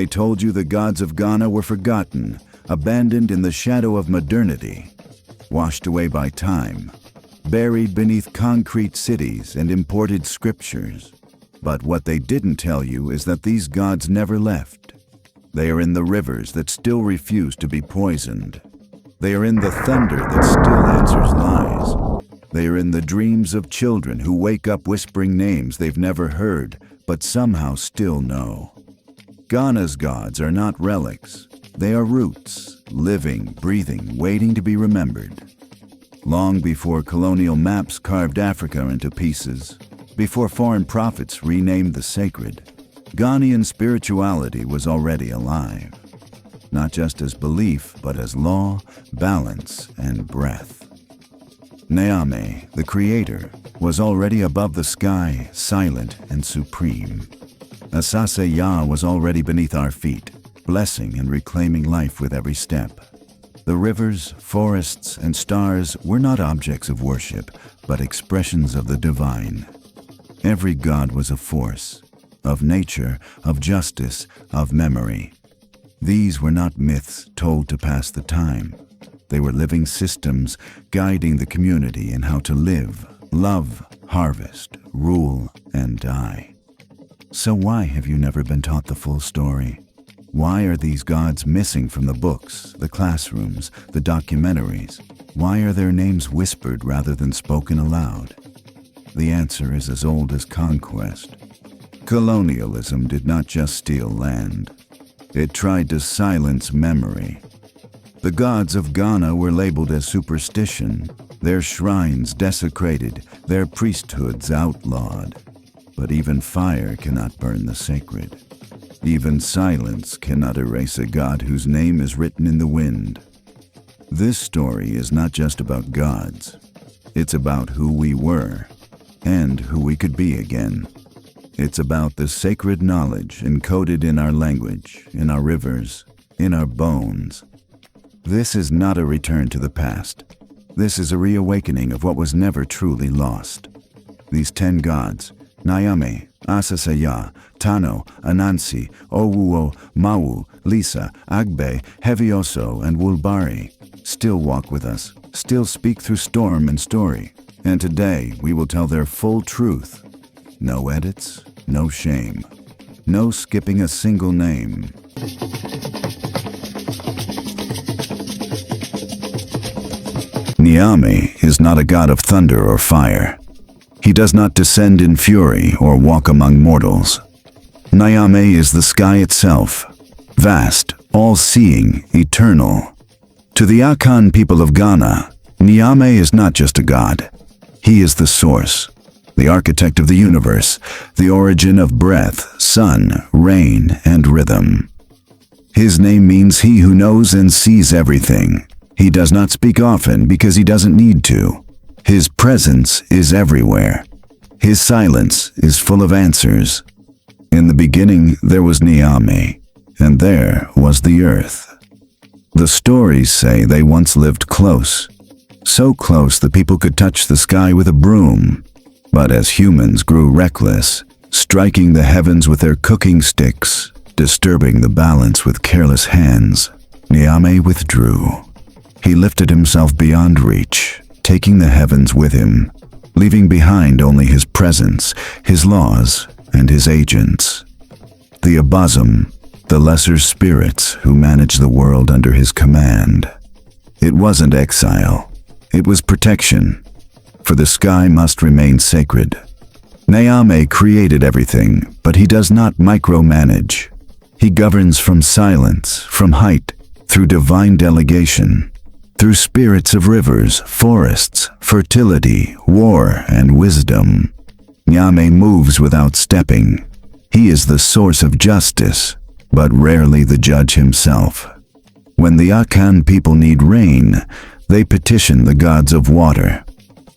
They told you the gods of Ghana were forgotten, abandoned in the shadow of modernity, washed away by time, buried beneath concrete cities and imported scriptures. But what they didn't tell you is that these gods never left. They are in the rivers that still refuse to be poisoned. They are in the thunder that still answers lies. They are in the dreams of children who wake up whispering names they've never heard, but somehow still know. Ghana's gods are not relics. They are roots, living, breathing, waiting to be remembered. Long before colonial maps carved Africa into pieces, before foreign prophets renamed the sacred, Ghanaian spirituality was already alive, not just as belief, but as law, balance, and breath. Nyame, the creator, was already above the sky, silent and supreme. Asase Yah was already beneath our feet, blessing and reclaiming life with every step. The rivers, forests, and stars were not objects of worship, but expressions of the divine. Every god was a force, of nature, of justice, of memory. These were not myths told to pass the time. They were living systems guiding the community in how to live, love, harvest, rule, and die. So why have you never been taught the full story? Why are these gods missing from the books, the classrooms, the documentaries? Why are their names whispered rather than spoken aloud? The answer is as old as conquest. Colonialism did not just steal land. It tried to silence memory. The gods of Ghana were labeled as superstition, their shrines desecrated, their priesthoods outlawed. But even fire cannot burn the sacred. Even silence cannot erase a god whose name is written in the wind. This story is not just about gods. It's about who we were and who we could be again. It's about the sacred knowledge encoded in our language, in our rivers, in our bones. This is not a return to the past. This is a reawakening of what was never truly lost. These 10 gods, Nyame, Asase Yah, Tano, Anansi, Owuo, Mawu, Lisa, Agbe, Hevioso, and Wulbari, still walk with us, still speak through storm and story. And today we will tell their full truth. No edits, no shame, no skipping a single name. Nyame is not a god of thunder or fire. He does not descend in fury or walk among mortals. Nyame is the sky itself, vast, all-seeing, eternal. To the Akan people of Ghana, Nyame is not just a god. He is the source, the architect of the universe, the origin of breath, sun, rain, and rhythm. His name means he who knows and sees everything. He does not speak often because he doesn't need to. His presence is everywhere. His silence is full of answers. In the beginning there was Nyame, and there was the earth. The stories say they once lived close, so close that people could touch the sky with a broom. But as humans grew reckless, striking the heavens with their cooking sticks, disturbing the balance with careless hands, Nyame withdrew. He lifted himself beyond reach, taking the heavens with him, leaving behind only his presence, his laws, and his agents. The Abazum, the lesser spirits who manage the world under his command. It wasn't exile, it was protection, for the sky must remain sacred. Nyame created everything, but he does not micromanage. He governs from silence, from height, through divine delegation. Through spirits of rivers, forests, fertility, war, and wisdom. Nyame moves without stepping. He is the source of justice, but rarely the judge himself. When the Akan people need rain, they petition the gods of water.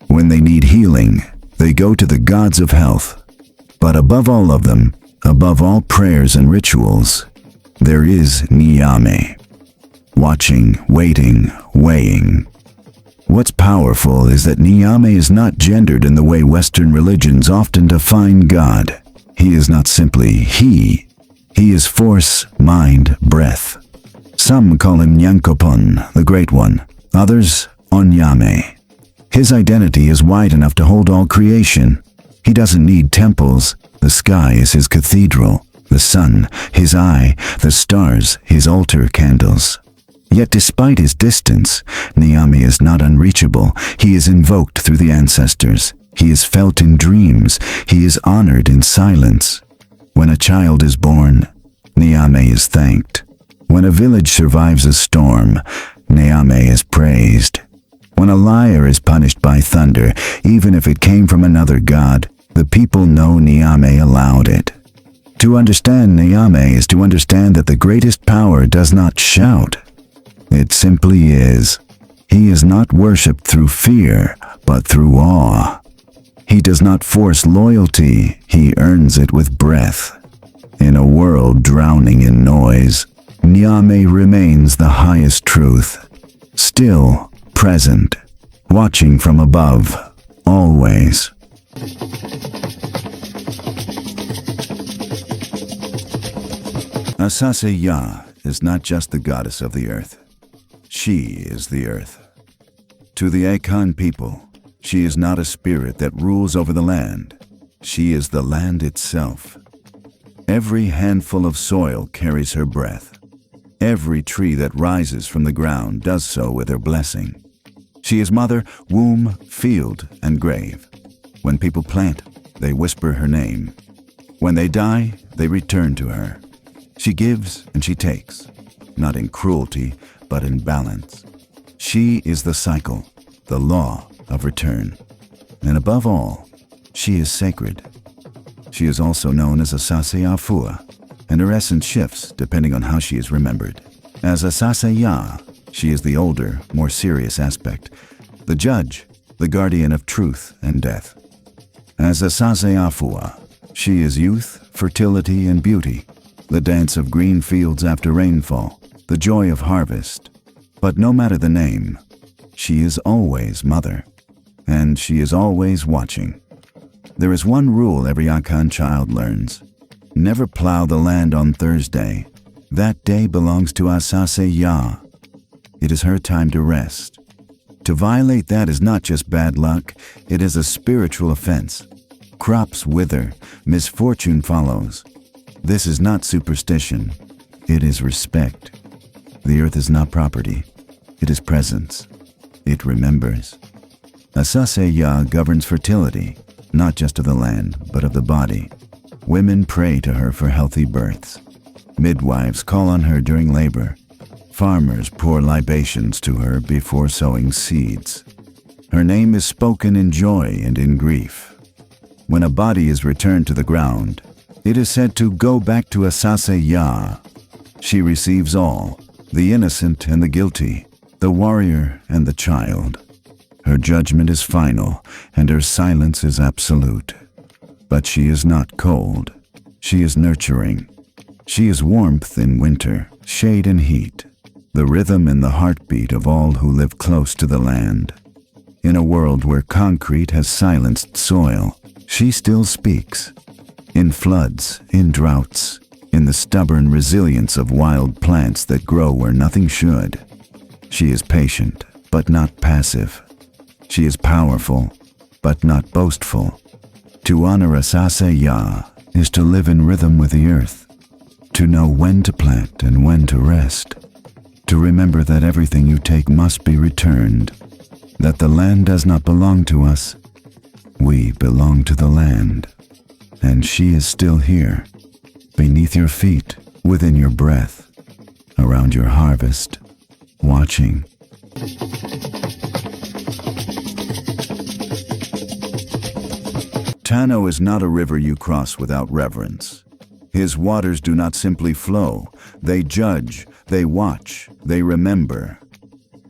When they need healing, they go to the gods of health. But above all of them, above all prayers and rituals, there is Nyame. Watching, waiting, weighing. What's powerful is that Nyame is not gendered in the way Western religions often define God. He is not simply he. He is force, mind, breath. Some call him Nyankopon, the Great One, others Onyame. His identity is wide enough to hold all creation. He doesn't need temples. The sky is his cathedral, the sun, his eye, the stars, his altar candles. Yet despite his distance, Nyame is not unreachable. He is invoked through the ancestors. He is felt in dreams. He is honored in silence. When a child is born, Nyame is thanked. When a village survives a storm, Nyame is praised. When a liar is punished by thunder, even if it came from another god, the people know Nyame allowed it. To understand Nyame is to understand that the greatest power does not shout. It simply is. He is not worshipped through fear, but through awe. He does not force loyalty, he earns it with breath. In a world drowning in noise, Nyame remains the highest truth. Still, present, watching from above, always. Asase Ya is not just the goddess of the earth. She is the earth. To the Akan people, she is not a spirit that rules over the land. She is the land itself. Every handful of soil carries her breath. Every tree that rises from the ground does so with her blessing. She is mother, womb, field, and grave. When people plant, they whisper her name. When they die, they return to her. She gives and she takes, not in cruelty, but in balance. She is the cycle, the law of return. And above all, she is sacred. She is also known as Asase Afua, and her essence shifts depending on how she is remembered. As Asase Ya, she is the older, more serious aspect, the judge, the guardian of truth and death. As Asase Afua, she is youth, fertility, and beauty, the dance of green fields after rainfall, the joy of harvest. But no matter the name, she is always mother, and she is always watching. There is one rule every Akan child learns. Never plow the land on Thursday. That day belongs to Asase Ya. It is her time to rest. To violate that is not just bad luck, it is a spiritual offense. Crops wither, misfortune follows. This is not superstition, it is respect. The earth is not property, it is presence. It remembers. Asase Ya governs fertility, not just of the land, but of the body. Women pray to her for healthy births. Midwives call on her during labor. Farmers pour libations to her before sowing seeds. Her name is spoken in joy and in grief. When a body is returned to the ground, it is said to go back to Asase Ya. She receives all, the innocent and the guilty, the warrior and the child. Her judgment is final, and her silence is absolute. But she is not cold. She is nurturing. She is warmth in winter, shade in heat, the rhythm and the heartbeat of all who live close to the land. In a world where concrete has silenced soil, she still speaks. In floods, in droughts, in the stubborn resilience of wild plants that grow where nothing should. She is patient, but not passive. She is powerful, but not boastful. To honor Asase Ya is to live in rhythm with the earth, to know when to plant and when to rest, to remember that everything you take must be returned, that the land does not belong to us. We belong to the land, and she is still here, beneath your feet, within your breath, around your harvest, watching. Tano is not a river you cross without reverence. His waters do not simply flow, they judge, they watch, they remember.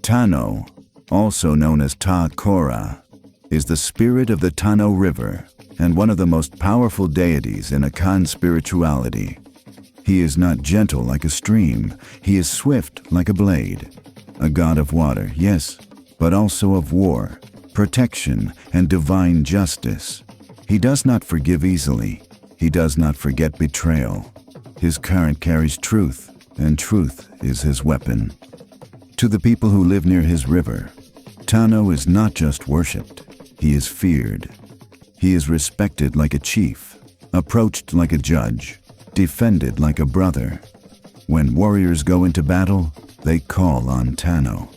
Tano, also known as Ta Kora, is the spirit of the Tano River and one of the most powerful deities in Akan spirituality. He is not gentle like a stream, he is swift like a blade. A god of water, yes, but also of war, protection, and divine justice. He does not forgive easily. He does not forget betrayal. His current carries truth, and truth is his weapon. To the people who live near his river, Tano is not just worshipped, he is feared. He is respected like a chief, approached like a judge, defended like a brother. When warriors go into battle, they call on Tano.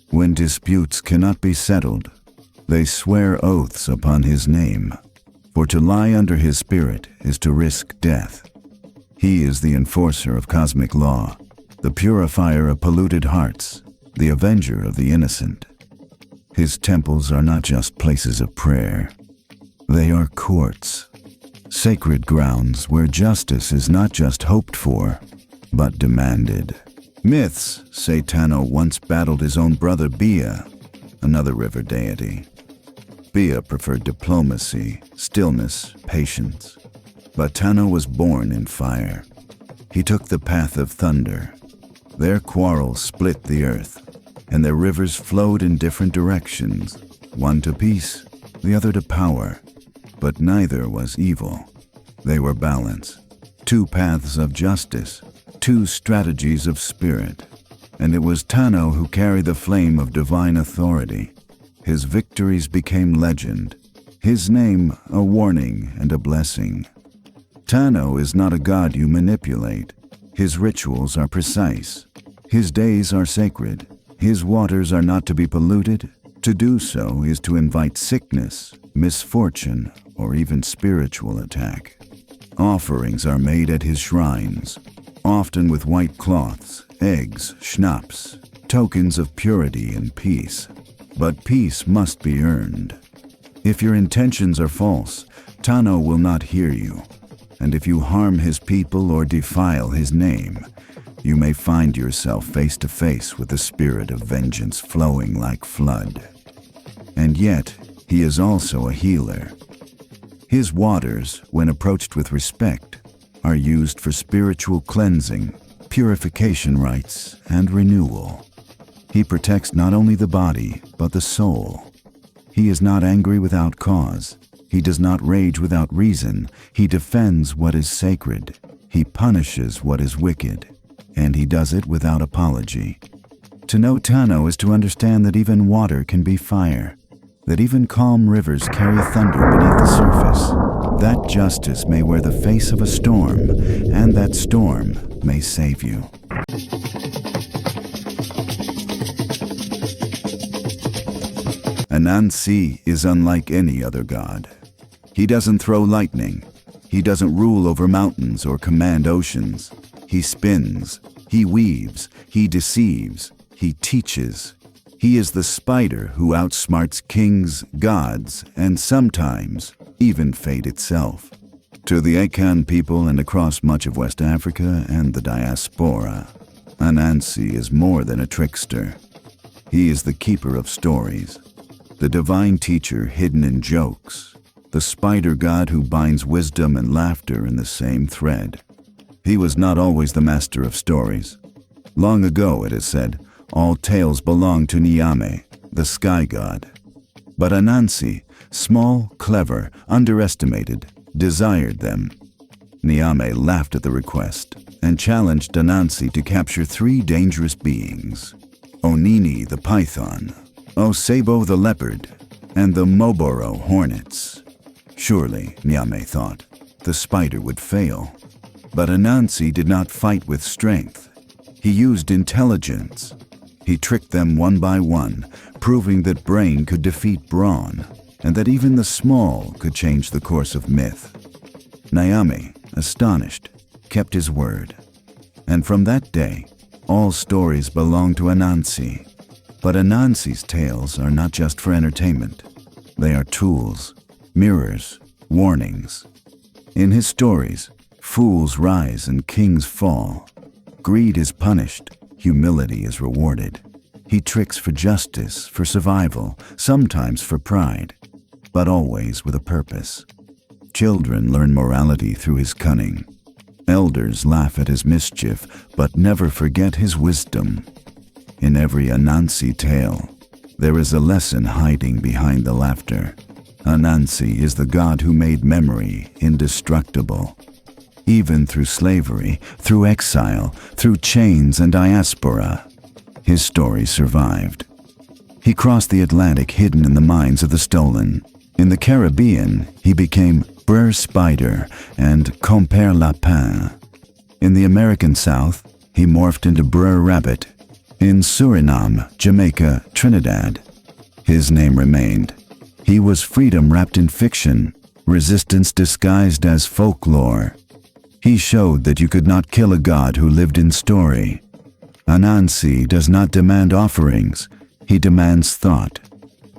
When disputes cannot be settled, they swear oaths upon his name. For to lie under his spirit is to risk death. He is the enforcer of cosmic law, the purifier of polluted hearts, the avenger of the innocent. His temples are not just places of prayer. They are courts, sacred grounds where justice is not just hoped for, but demanded. Myths say Tano once battled his own brother Bia, another river deity. Bia preferred diplomacy, stillness, patience. But Tano was born in fire. He took the path of thunder. Their quarrel split the earth, and their rivers flowed in different directions, one to peace, the other to power. But neither was evil. They were balance, two paths of justice, two strategies of spirit. And it was Tano who carried the flame of divine authority. His victories became legend, his name a warning and a blessing. Tano is not a god you manipulate. His rituals are precise. His days are sacred. His waters are not to be polluted. To do so is to invite sickness, misfortune, or even spiritual attack. Offerings are made at his shrines, often with white cloths, eggs, schnapps, tokens of purity and peace. But peace must be earned. If your intentions are false, Tano will not hear you. And if you harm his people or defile his name, you may find yourself face to face with the spirit of vengeance flowing like flood. And yet, he is also a healer. His waters, when approached with respect, are used for spiritual cleansing, purification rites, and renewal. He protects not only the body, but the soul. He is not angry without cause. He does not rage without reason. He defends what is sacred. He punishes what is wicked. And he does it without apology. To know Tano is to understand that even water can be fire, that even calm rivers carry thunder beneath the surface, that justice may wear the face of a storm, and that storm may save you. Anansi is unlike any other god. He doesn't throw lightning. He doesn't rule over mountains or command oceans. He spins, he weaves, he deceives, he teaches. He is the spider who outsmarts kings, gods, and sometimes even fate itself. To the Akan people and across much of West Africa and the diaspora, Anansi is more than a trickster. He is the keeper of stories, the divine teacher hidden in jokes, the spider god who binds wisdom and laughter in the same thread. He was not always the master of stories. Long ago, it is said, all tales belonged to Niame, the sky god. But Anansi, small, clever, underestimated, desired them. Niame laughed at the request and challenged Anansi to capture three dangerous beings: Onini the python, Osebo the leopard, and the Moboro hornets. Surely, Niame thought, the spider would fail. But Anansi did not fight with strength. He used intelligence. He tricked them one by one, proving that brain could defeat brawn, and that even the small could change the course of myth. Niame, astonished, kept his word. And from that day, all stories belong to Anansi. But Anansi's tales are not just for entertainment. They are tools, mirrors, warnings. In his stories, fools rise and kings fall. Greed is punished, humility is rewarded. He tricks for justice, for survival, sometimes for pride, but always with a purpose. Children learn morality through his cunning. Elders laugh at his mischief, but never forget his wisdom. In every Anansi tale, there is a lesson hiding behind the laughter. Anansi is the god who made memory indestructible. even through slavery, through exile, through chains and diaspora. His story survived. He crossed the Atlantic hidden in the minds of the stolen. In the Caribbean, he became Br'er Spider and Compère Lapin. In the American South, he morphed into Br'er Rabbit. In Suriname, Jamaica, Trinidad, his name remained. He was freedom wrapped in fiction, resistance disguised as folklore. He showed that you could not kill a god who lived in story. Anansi does not demand offerings, he demands thought.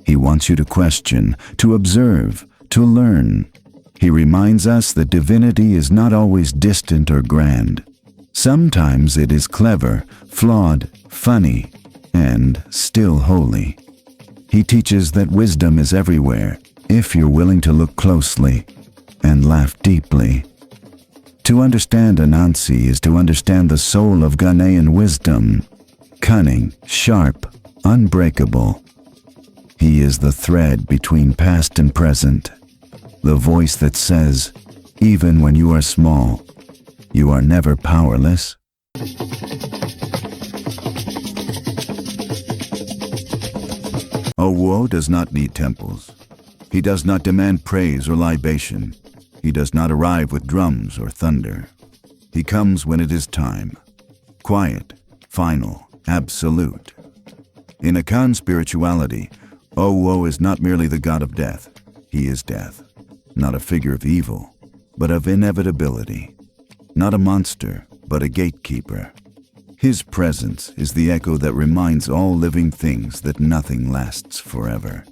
He wants you to question, to observe, to learn. He reminds us that divinity is not always distant or grand. Sometimes it is clever, flawed, funny, and still holy. He teaches that wisdom is everywhere, if you're willing to look closely and laugh deeply. To understand Anansi is to understand the soul of Ghanaian wisdom, cunning, sharp, unbreakable. He is the thread between past and present, the voice that says, even when you are small, you are never powerless. Owo does not need temples. He does not demand praise or libation. He does not arrive with drums or thunder. He comes when it is time. Quiet, final, absolute. In Akan spirituality, Owo is not merely the god of death. He is death. Not a figure of evil, but of inevitability. Not a monster, but a gatekeeper. His presence is the echo that reminds all living things that nothing lasts forever.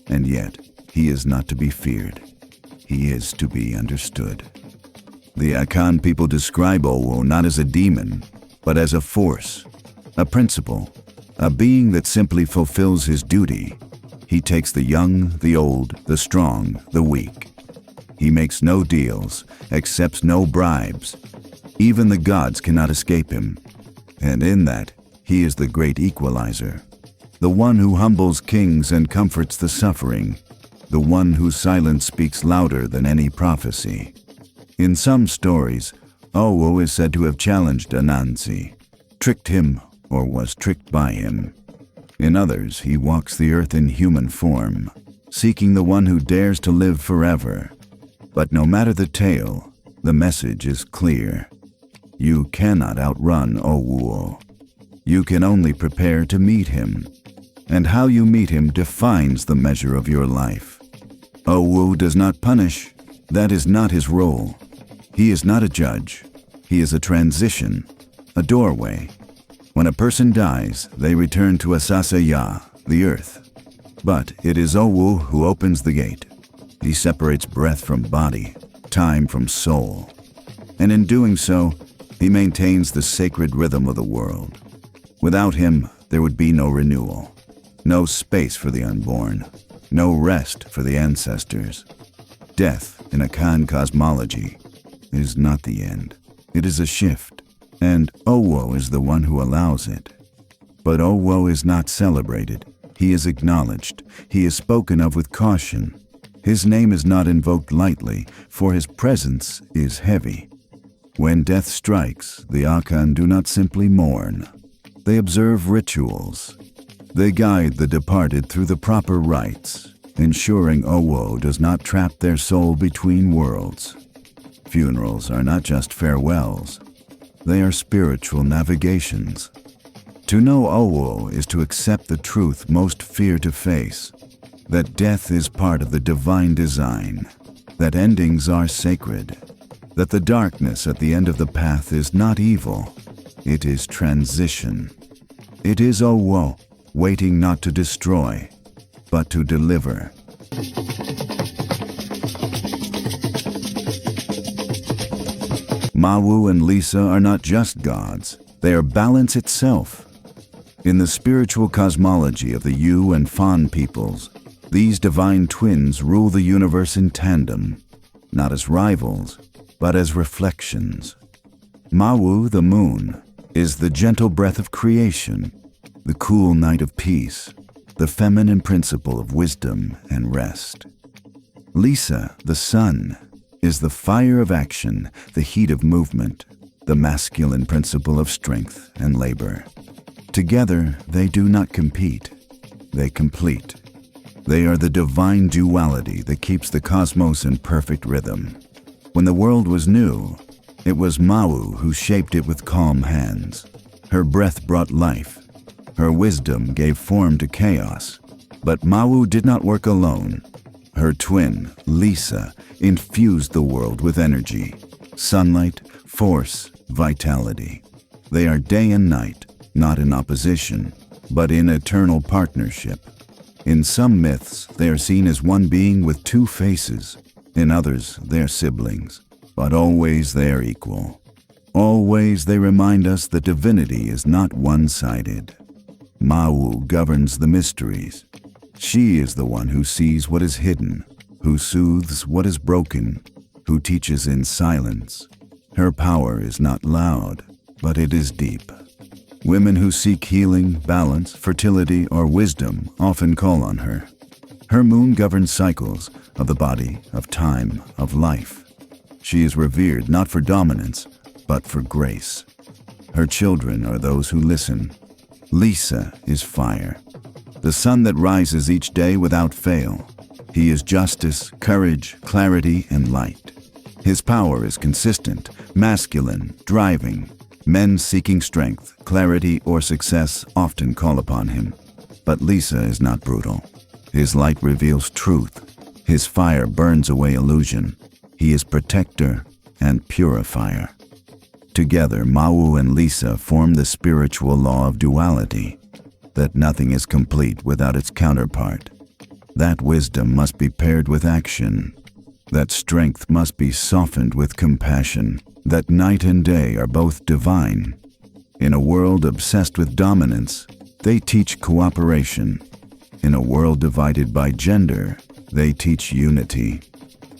And yet, he is not to be feared. He is to be understood. The Akan people describe Owo not as a demon, but as a force, a principle, a being that simply fulfills his duty. He takes the young, the old, the strong, the weak. He makes no deals, accepts no bribes. Even the gods cannot escape him. And in that, he is the great equalizer, the one who humbles kings and comforts the suffering, the one whose silence speaks louder than any prophecy. In some stories, Owo is said to have challenged Anansi, tricked him, or was tricked by him. In others, he walks the earth in human form, seeking the one who dares to live forever. But no matter the tale, the message is clear. You cannot outrun Owo. You can only prepare to meet him. And how you meet him defines the measure of your life. Owo does not punish. That is not his role. He is not a judge. He is a transition, a doorway. When a person dies, they return to Asasaya, the earth. But it is Owo who opens the gate. He separates breath from body, time from soul. And in doing so, he maintains the sacred rhythm of the world. Without him, there would be no renewal, no space for the unborn, no rest for the ancestors. Death in Akan cosmology is not the end. It is a shift, and Owo is the one who allows it. But Owo is not celebrated. He is acknowledged. He is spoken of with caution. His name is not invoked lightly, for his presence is heavy. When death strikes, the Akan do not simply mourn. They observe rituals. They guide the departed through the proper rites, ensuring Owo does not trap their soul between worlds. Funerals are not just farewells. They are spiritual navigations. To know Owo is to accept the truth most fear to face, that death is part of the divine design, that endings are sacred, that the darkness at the end of the path is not evil, it is transition. It is Owo, waiting not to destroy, but to deliver. Mawu and Lisa are not just gods, they are balance itself. In the spiritual cosmology of the Yu and Fan peoples, these divine twins rule the universe in tandem, not as rivals, but as reflections. Mawu, the moon, is the gentle breath of creation, the cool night of peace, the feminine principle of wisdom and rest. Lisa, the sun, is the fire of action, the heat of movement, the masculine principle of strength and labor. Together, they do not compete, they complete. They are the divine duality that keeps the cosmos in perfect rhythm. When the world was new, it was Mawu who shaped it with calm hands. Her breath brought life. Her wisdom gave form to chaos. But Mawu did not work alone. Her twin, Lisa, infused the world with energy, sunlight, force, vitality. They are day and night, not in opposition, but in eternal partnership. In some myths, they are seen as one being with two faces. In others, they are siblings, but always they are equal. Always they remind us that divinity is not one-sided. Mawu governs the mysteries. She is the one who sees what is hidden, who soothes what is broken, who teaches in silence. Her power is not loud, but it is deep. Women who seek healing, balance, fertility, or wisdom often call on her. Her moon governs cycles of the body, of time, of life. She is revered not for dominance, but for grace. Her children are those who listen. Lisa is fire, the sun that rises each day without fail. He is justice, courage, clarity, and light. His power is consistent, masculine, driving. Men seeking strength, clarity, or success often call upon him. But Lisa is not brutal. His light reveals truth. His fire burns away illusion. He is protector and purifier. Together, Mawu and Lisa form the spiritual law of duality, that nothing is complete without its counterpart. That wisdom must be paired with action. That strength must be softened with compassion. That night and day are both divine. In a world obsessed with dominance, they teach cooperation. In a world divided by gender, they teach unity.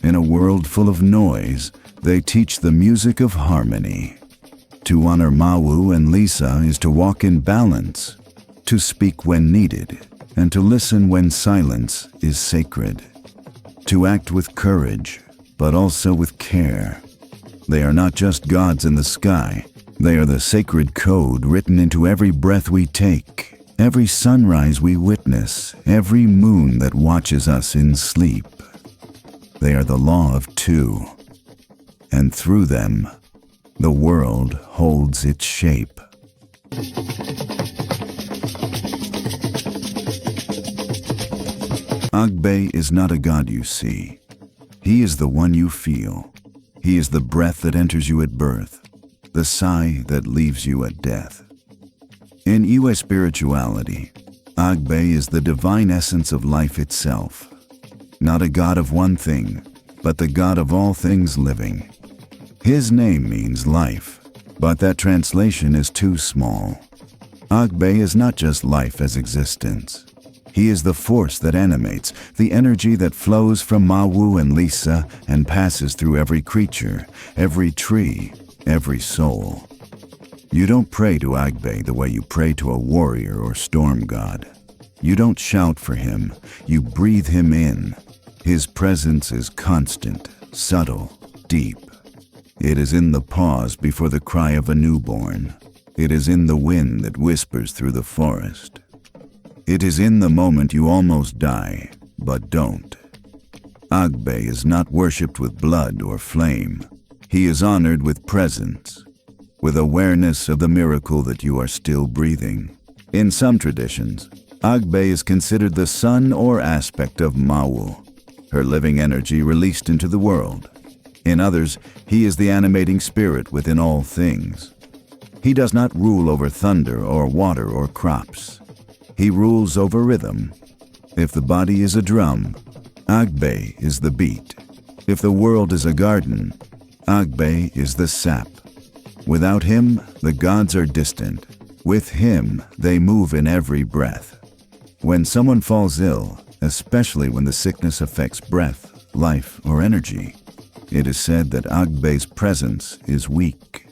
In a world full of noise, they teach the music of harmony. To honor Mawu and Lisa is to walk in balance, to speak when needed, and to listen when silence is sacred. To act with courage, but also with care. They are not just gods in the sky. They are the sacred code written into every breath we take, every sunrise we witness, every moon that watches us in sleep. They are the law of two, and through them, the world holds its shape. Agbe is not a god you see. He is the one you feel. He is the breath that enters you at birth, the sigh that leaves you at death. In Iwe spirituality, Agbe is the divine essence of life itself, not a god of one thing, but the god of all things living. His name means life, but that translation is too small. Agbe is not just life as existence. He is the force that animates, the energy that flows from Mawu and Lisa and passes through every creature, every tree, every soul. You don't pray to Agbe the way you pray to a warrior or storm god. You don't shout for him, you breathe him in. His presence is constant, subtle, deep. It is in the pause before the cry of a newborn. It is in the wind that whispers through the forest. It is in the moment you almost die, but don't. Agbe is not worshipped with blood or flame. He is honored with presence, with awareness of the miracle that you are still breathing. In some traditions, Agbe is considered the sun or aspect of Mawu, her living energy released into the world. In others, he is the animating spirit within all things. He does not rule over thunder or water or crops. He rules over rhythm. If the body is a drum, Agbe is the beat. If the world is a garden, Agbe is the sap. Without him, the gods are distant. With him, they move in every breath. When someone falls ill, especially when the sickness affects breath, life, or energy, it is said that Agbe's presence is weak.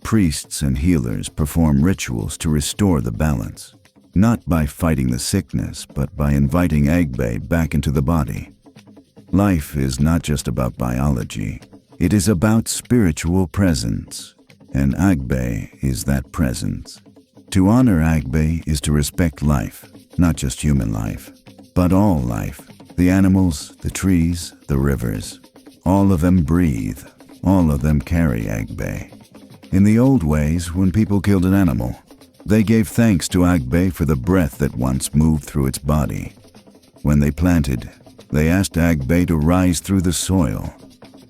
Priests and healers perform rituals to restore the balance, not by fighting the sickness, but by inviting Agbe back into the body. Life is not just about biology. It is about spiritual presence, and Agbe is that presence. To honor Agbe is to respect life, not just human life, but all life. The animals, the trees, the rivers. All of them breathe. All of them carry Agbe. In the old ways, when people killed an animal, they gave thanks to Agbe for the breath that once moved through its body. When they planted, they asked Agbe to rise through the soil.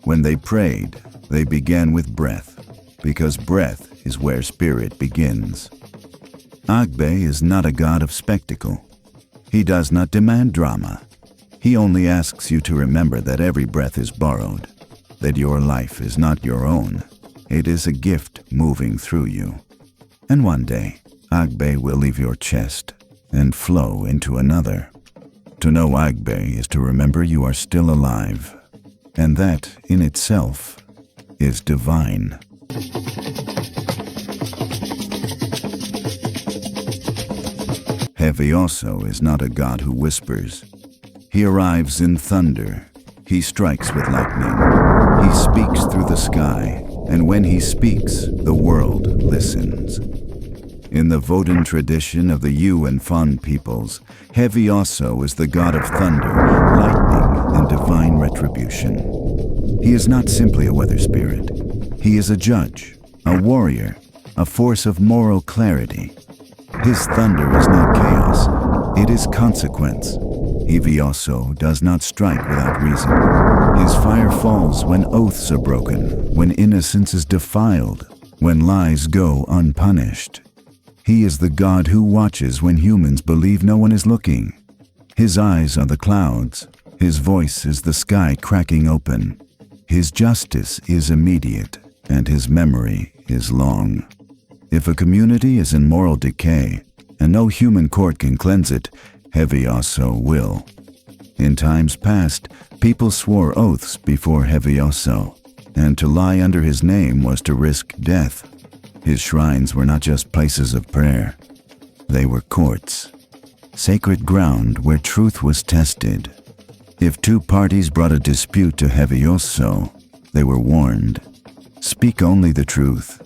When they prayed, they began with breath, because breath is where spirit begins. Agbe is not a god of spectacle. He does not demand drama. He only asks you to remember that every breath is borrowed, that your life is not your own. It is a gift moving through you. And one day, Agbe will leave your chest and flow into another. To know Agbe is to remember you are still alive, and that, in itself, is divine. Hevioso is not a god who whispers. He arrives in thunder. He strikes with lightning. He speaks through the sky, and when he speaks, the world listens. In the Vodun tradition of the Yu and Fon peoples, Hevioso is the god of thunder, lightning, and divine retribution. He is not simply a weather spirit. He is a judge, a warrior, a force of moral clarity. His thunder is not chaos, it is consequence. Hevioso does not strike without reason. His fire falls when oaths are broken, when innocence is defiled, when lies go unpunished. He is the god who watches when humans believe no one is looking. His eyes are the clouds. His voice is the sky cracking open. His justice is immediate, and his memory is long. If a community is in moral decay, and no human court can cleanse it, Hevioso will. In times past, people swore oaths before Hevioso, and to lie under his name was to risk death. His shrines were not just places of prayer. They were courts, sacred ground where truth was tested. If two parties brought a dispute to Hevioso, they were warned. Speak only the truth,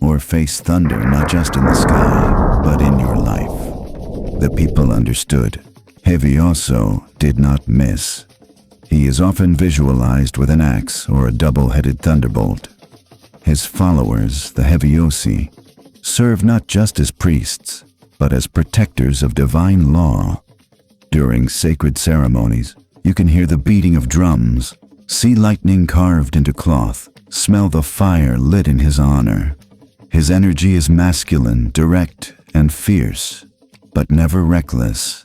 or face thunder not just in the sky, but in your life. The people understood. Hevioso did not miss. He is often visualized with an axe or a double-headed thunderbolt. His followers, the Heviosi, serve not just as priests, but as protectors of divine law. During sacred ceremonies, you can hear the beating of drums, see lightning carved into cloth, smell the fire lit in his honor. His energy is masculine, direct, and fierce, but never reckless.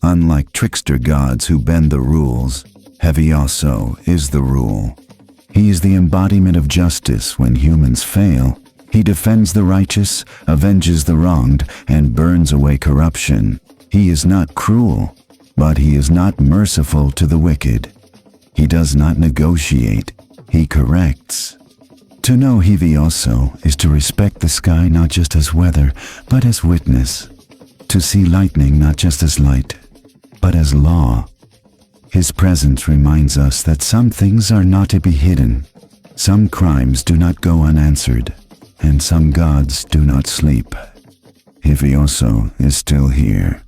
Unlike trickster gods who bend the rules, Hevioso is the rule. He is the embodiment of justice when humans fail. He defends the righteous, avenges the wronged, and burns away corruption. He is not cruel, but he is not merciful to the wicked. He does not negotiate, he corrects. To know Hevioso is to respect the sky not just as weather, but as witness. To see lightning not just as light, but as law. His presence reminds us that some things are not to be hidden, some crimes do not go unanswered, and some gods do not sleep. Hevioso is still here,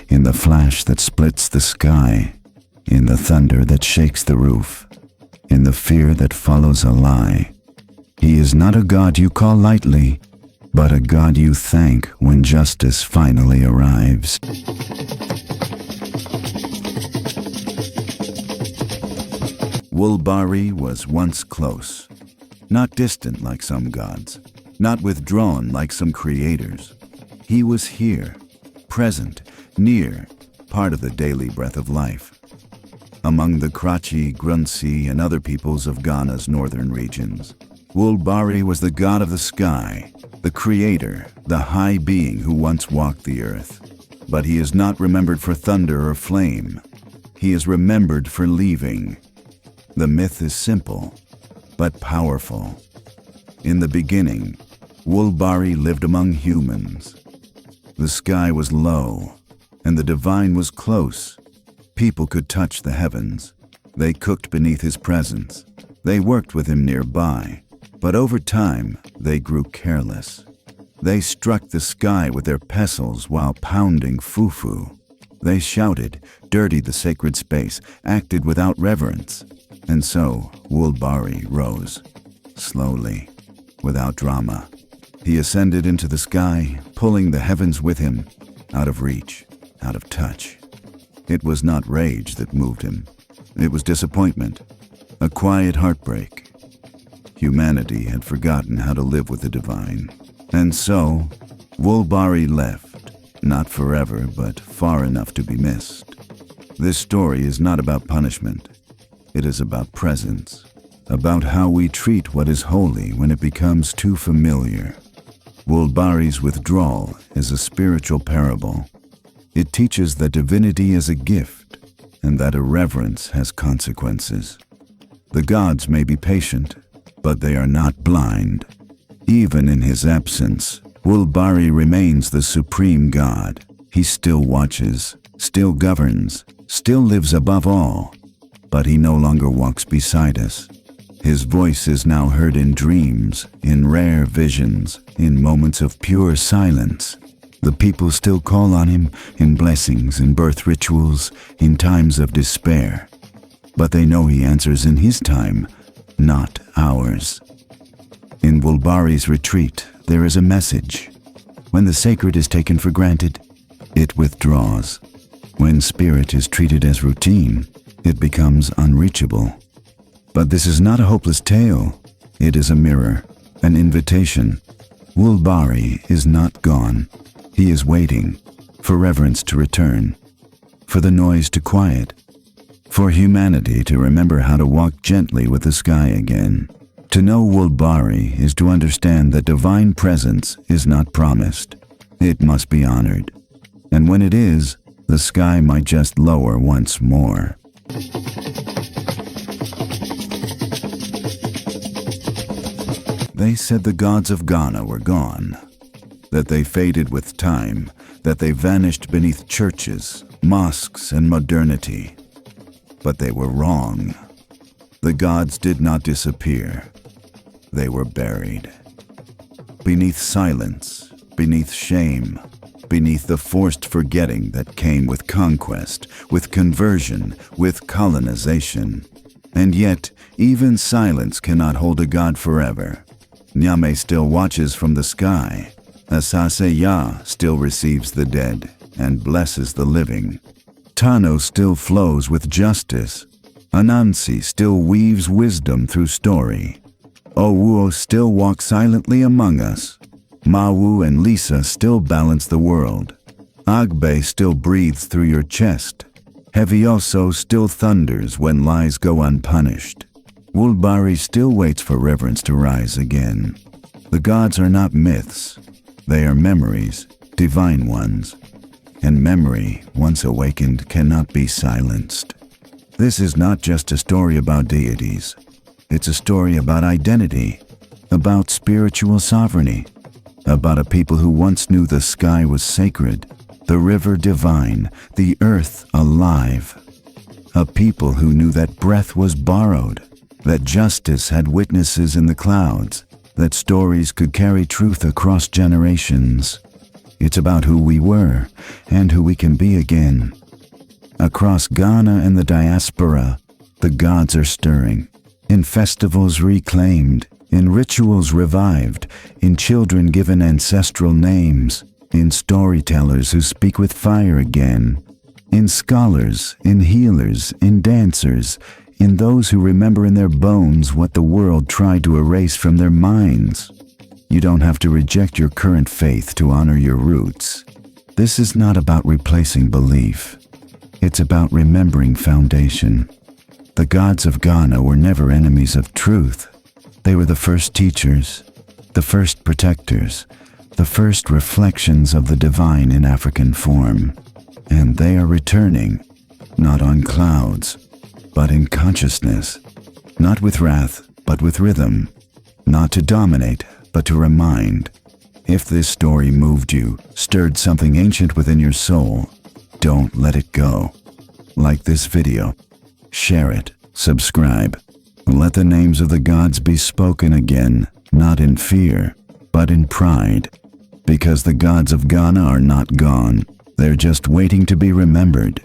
in the flash that splits the sky, in the thunder that shakes the roof, in the fear that follows a lie. He is not a god you call lightly, but a god you thank when justice finally arrives. Wulbari was once close, not distant like some gods, not withdrawn like some creators. He was here, present, near, part of the daily breath of life. Among the Krachi, Grunsi, and other peoples of Ghana's northern regions, Wulbari was the god of the sky, the creator, the high being who once walked the earth. But he is not remembered for thunder or flame. He is remembered for leaving. The myth is simple, but powerful. In the beginning, Wulbari lived among humans. The sky was low, and the divine was close. People could touch the heavens. They cooked beneath his presence. They worked with him nearby. But over time, they grew careless. They struck the sky with their pestles while pounding fufu. They shouted, dirtied the sacred space, acted without reverence. And so, Wulbari rose, slowly, without drama. He ascended into the sky, pulling the heavens with him, out of reach, out of touch. It was not rage that moved him. It was disappointment, a quiet heartbreak. Humanity had forgotten how to live with the divine. And so, Wulbari left, not forever, but far enough to be missed. This story is not about punishment. It is about presence, about how we treat what is holy when it becomes too familiar. Wulbari's withdrawal is a spiritual parable. It teaches that divinity is a gift and that irreverence has consequences. The gods may be patient, but they are not blind. Even in his absence, Wulbari remains the supreme god. He still watches, still governs, still lives above all, but he no longer walks beside us. His voice is now heard in dreams, in rare visions, in moments of pure silence. The people still call on him in blessings, in birth rituals, in times of despair. But they know he answers in his time, not ours. In Wulbari's retreat, there is a message. When the sacred is taken for granted, it withdraws. When spirit is treated as routine, it becomes unreachable. But this is not a hopeless tale. It is a mirror, an invitation. Wulbari is not gone. He is waiting for reverence to return, for the noise to quiet, for humanity to remember how to walk gently with the sky again. To know Wulbari is to understand that divine presence is not promised. It must be honored. And when it is, the sky might just lower once more. They said the gods of Ghana were gone, that they faded with time, that they vanished beneath churches, mosques, and modernity. But they were wrong. The gods did not disappear. They were buried. Beneath silence, beneath shame, beneath the forced forgetting that came with conquest, with conversion, with colonization. And yet, even silence cannot hold a god forever. Nyame still watches from the sky. Asase Ya still receives the dead and blesses the living. Tano still flows with justice. Anansi still weaves wisdom through story. Owuo still walks silently among us. Mawu and Lisa still balance the world. Agbe still breathes through your chest. Hevioso still thunders when lies go unpunished. Wulbari still waits for reverence to rise again. The gods are not myths. They are memories, divine ones. And memory, once awakened, cannot be silenced. This is not just a story about deities. It's a story about identity, about spiritual sovereignty, about a people who once knew the sky was sacred, the river divine, the earth alive. A people who knew that breath was borrowed, that justice had witnesses in the clouds, that stories could carry truth across generations. It's about who we were and who we can be again. Across Ghana and the diaspora, the gods are stirring. In festivals reclaimed, in rituals revived, in children given ancestral names, in storytellers who speak with fire again, in scholars, in healers, in dancers, in those who remember in their bones what the world tried to erase from their minds. You don't have to reject your current faith to honor your roots. This is not about replacing belief. It's about remembering foundation. The gods of Ghana were never enemies of truth. They were the first teachers, the first protectors, the first reflections of the divine in African form. And they are returning, not on clouds, but in consciousness. Not with wrath, but with rhythm. Not to dominate, but to remind. If this story moved you, stirred something ancient within your soul, don't let it go. Like this video. Share it. Subscribe. Let the names of the gods be spoken again, not in fear, but in pride. Because the gods of Ghana are not gone. They're just waiting to be remembered.